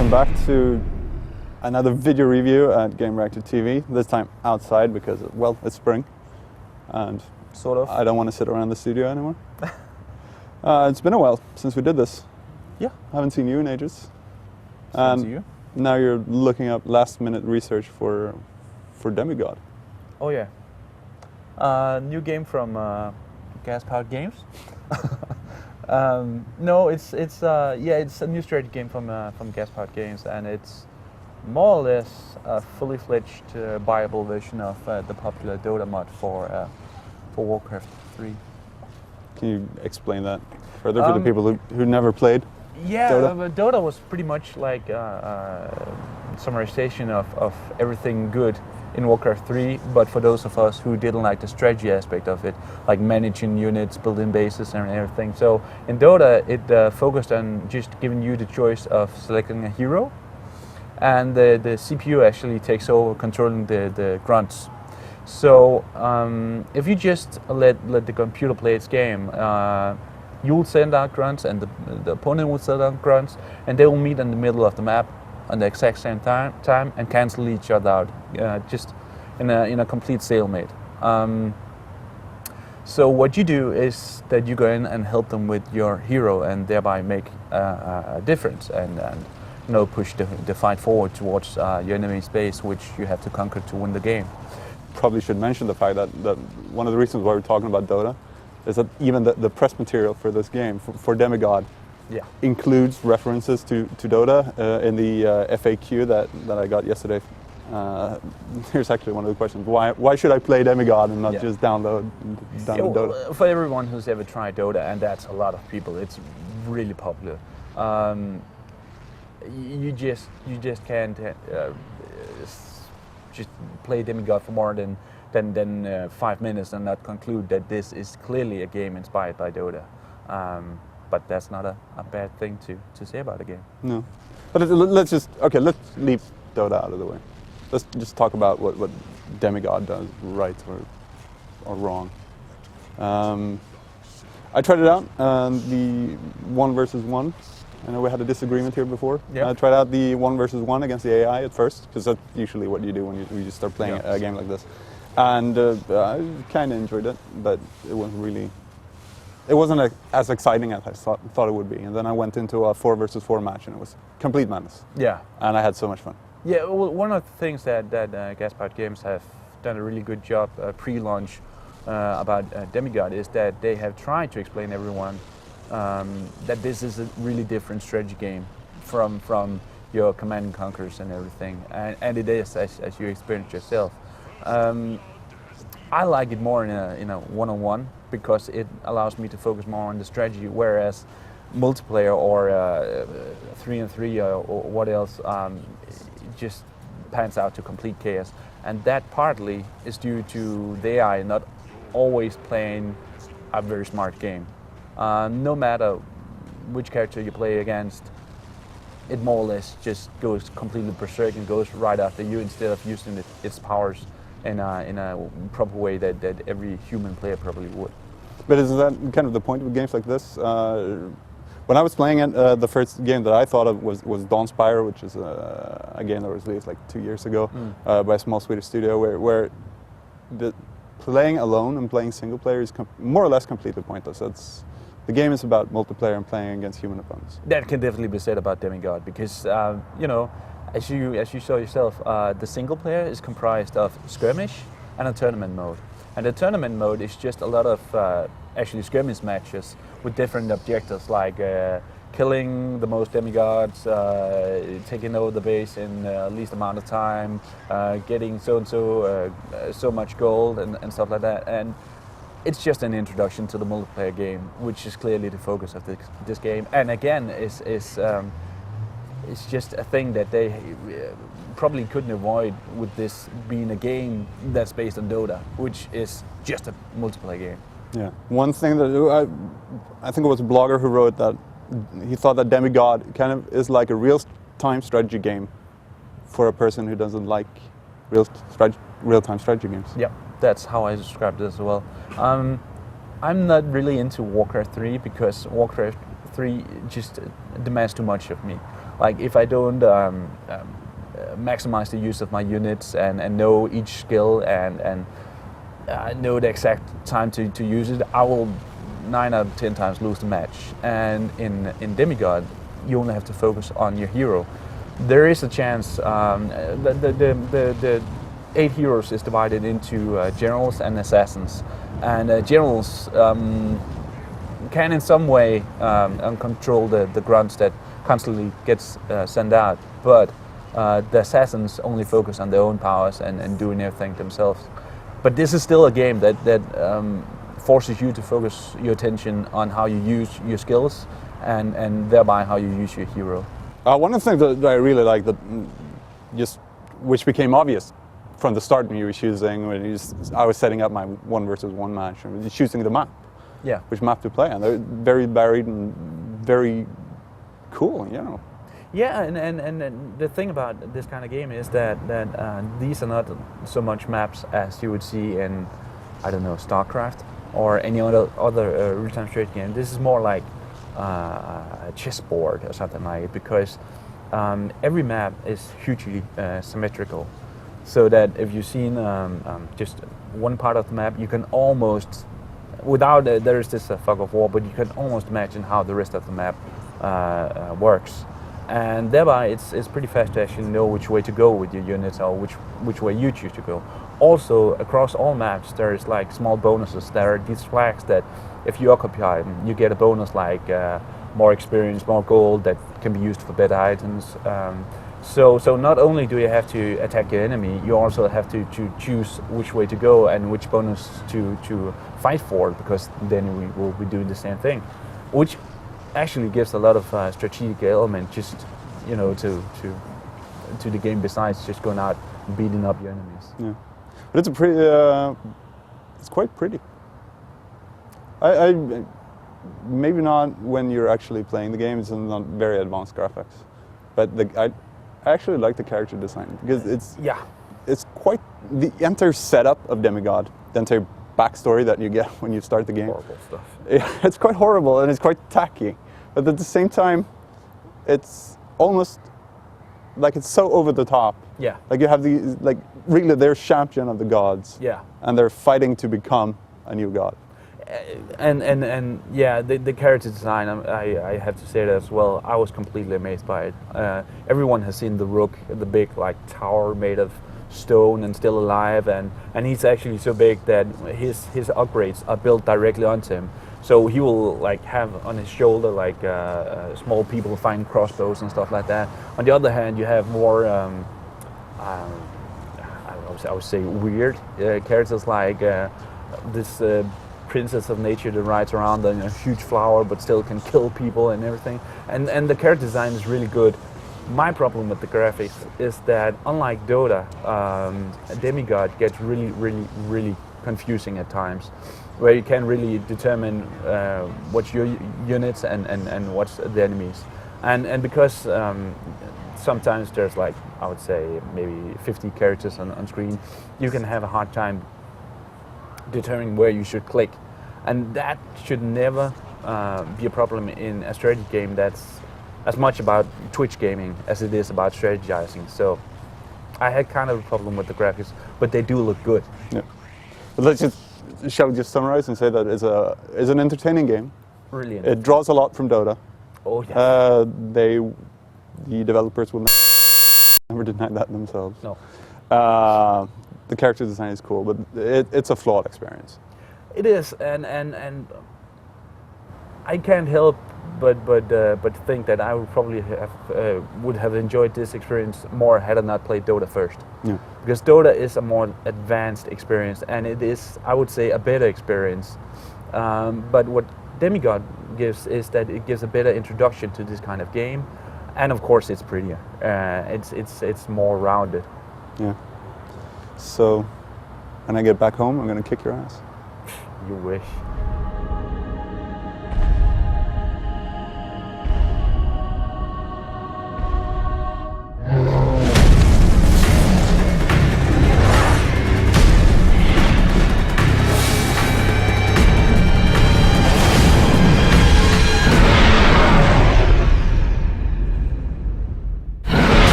welcome back to another video review at Gamereactor TV. This time outside because, well, it's spring, and sort of. I don't want to sit around the studio anymore. It's been a while since we did this. Yeah, I haven't seen you in ages. Same to you. Now you're looking up last-minute research for Demigod. Oh yeah, new game from Gas-Powered Games. No, it's a new strategy game from Gas-Powered Games, and it's more or less a fully fledged viable version of the popular DoTA mod for Warcraft 3. Can you explain that further for the people who never played? Yeah, DoTA? DoTA was pretty much like summarization of everything good in Warcraft 3, but for those of us who didn't like the strategy aspect of it, like managing units, building bases and everything. So in DoTA, it focused on just giving you the choice of selecting a hero, and the CPU actually takes over controlling the grunts. So if you just let the computer play its game, you'll send out grunts and the opponent will send out grunts, and they will meet in the middle of the map at the exact same time and cancel each other out, just in a complete stalemate. So what you do is that you go in and help them with your hero and thereby make a difference and push the fight forward towards your enemy's base, which you have to conquer to win the game. Probably should mention the fact that one of the reasons why we're talking about DoTA is that even the press material for this game, for Demigod, includes references to DoTA in the FAQ that I got yesterday. Here's actually one of the questions: Why should I play Demigod and not just download DoTA? For everyone who's ever tried DoTA, and that's a lot of people, it's really popular. You just can't just play Demigod for more than 5 minutes and not conclude that this is clearly a game inspired by DoTA. But that's not a bad thing to say about the game. No. But let's leave DoTA out of the way. Let's just talk about what Demigod does right or wrong. I tried it out, the 1 versus 1. I know we had a disagreement here before. Yep. I tried out the 1 versus 1 against the AI at first, because that's usually what you do when you just start playing a game like this. And I kind of enjoyed it, but it wasn't as exciting as I thought it would be. And then I went into a 4 versus 4 match, and it was complete madness. Yeah. And I had so much fun. Yeah, well, one of the things that Gas-Powered Games have done a really good job pre-launch about Demigod is that they have tried to explain everyone that this is a really different strategy game from your Command and Conquers and everything, and it is as you experience yourself. I like it more in a one-on-one because it allows me to focus more on the strategy, whereas multiplayer or 3-on-3 or what else just pans out to complete chaos, and that partly is due to the AI not always playing a very smart game. No matter which character you play against, it more or less just goes completely berserk and goes right after you instead of using its powers in a proper way that every human player probably would. But is that kind of the point with games like this? When I was playing it, the first game that I thought of was Dawnspire, which is a game that was released like 2 years ago by a small Swedish studio, where playing alone and playing single player is more or less completely pointless. The game is about multiplayer and playing against human opponents. That can definitely be said about Demigod because, as you saw yourself, the single player is comprised of skirmish and a tournament mode. And the tournament mode is just a lot of actually skirmish matches with different objectives like killing the most demigods, taking over the base in least amount of time, getting so much gold and stuff like that. And it's just an introduction to the multiplayer game, which is clearly the focus of this game. And again, it's just a thing that they probably couldn't avoid with this being a game that's based on DoTA, which is just a multiplayer game. Yeah. One thing that I think it was a blogger who wrote that he thought that Demigod kind of is like a real-time strategy game for a person who doesn't like real-time strategy games. Yeah, that's how I described it as well. I'm not really into Warcraft 3 because Warcraft 3 just demands too much of me. Like if I don't maximize the use of my units and know each skill and know the exact time to use it, I will 9 out of 10 times lose the match. And in Demigod, you only have to focus on your hero. There is a chance. The 8 heroes is divided into generals and assassins, and generals can in some way control the grunts that constantly gets sent out, but the assassins only focus on their own powers and doing everything themselves. But this is still a game that forces you to focus your attention on how you use your skills and thereby how you use your hero. One of the things that I really like, which became obvious from the start when you were choosing, I was setting up my 1 versus 1 match, and choosing the map. Yeah. Which map to play, and they're very varied and very cool, you know. Yeah, and the thing about this kind of game is that these are not so much maps as you would see in, I don't know, StarCraft or any other real-time strategy game. This is more like a chessboard or something like it, because every map is hugely symmetrical. So that if you've seen just one part of the map, you can almost, without there is this fog of war, but you can almost imagine how the rest of the map works. And thereby it's pretty fast to actually know which way to go with your units or which way you choose to go. Also, across all maps there's like small bonuses. There are these flags that if you occupy them, you get a bonus like more experience, more gold that can be used for better items. So not only do you have to attack your enemy, you also have to choose which way to go and which bonus to fight for, because then we will be doing the same thing, which actually gives a lot of strategic element, just to the game, besides just going out and beating up your enemies. Yeah, but it's a pretty. It's quite pretty. I maybe not when you're actually playing the game. It's not very advanced graphics, but I actually like the character design, because it's quite the entire setup of Demigod, the entire backstory that you get when you start the game. Horrible stuff. It's quite horrible and it's quite tacky, but at the same time, it's almost like it's so over the top. Yeah. Like you have really they're champion of the gods. Yeah. And they're fighting to become a new god. And yeah, the character design, I have to say that as well. I was completely amazed by it. Everyone has seen the Rook, the big like tower made of stone and still alive, and he's actually so big that his upgrades are built directly onto him. So he will like have on his shoulder like small people find crossbows and stuff like that. On the other hand, you have more I would say weird characters like this princess of nature that rides around on a huge flower but still can kill people and everything. And the character design is really good. My problem with the graphics is that, unlike DoTA, Demigod gets really confusing at times, where you can't really determine what's your units and what's the enemies. And because sometimes there's like, I would say, maybe 50 characters on screen, you can have a hard time determining where you should click. And that should never be a problem in a strategy game that's as much about Twitch gaming as it is about strategizing. So I had kind of a problem with the graphics, but they do look good. Yeah. But shall we just summarize and say that it's an entertaining game. Brilliant. It draws a lot from DoTA. Oh yeah. The developers will never deny that themselves. No. The character design is cool, but it's a flawed experience. It is, and I can't help but think that I would probably would have enjoyed this experience more had I not played DoTA first. Yeah. Because DoTA is a more advanced experience, and it is, I would say, a better experience. But what Demigod gives is that it gives a better introduction to this kind of game, and of course it's prettier. It's more rounded. Yeah. So when I get back home, I'm gonna kick your ass. You wish.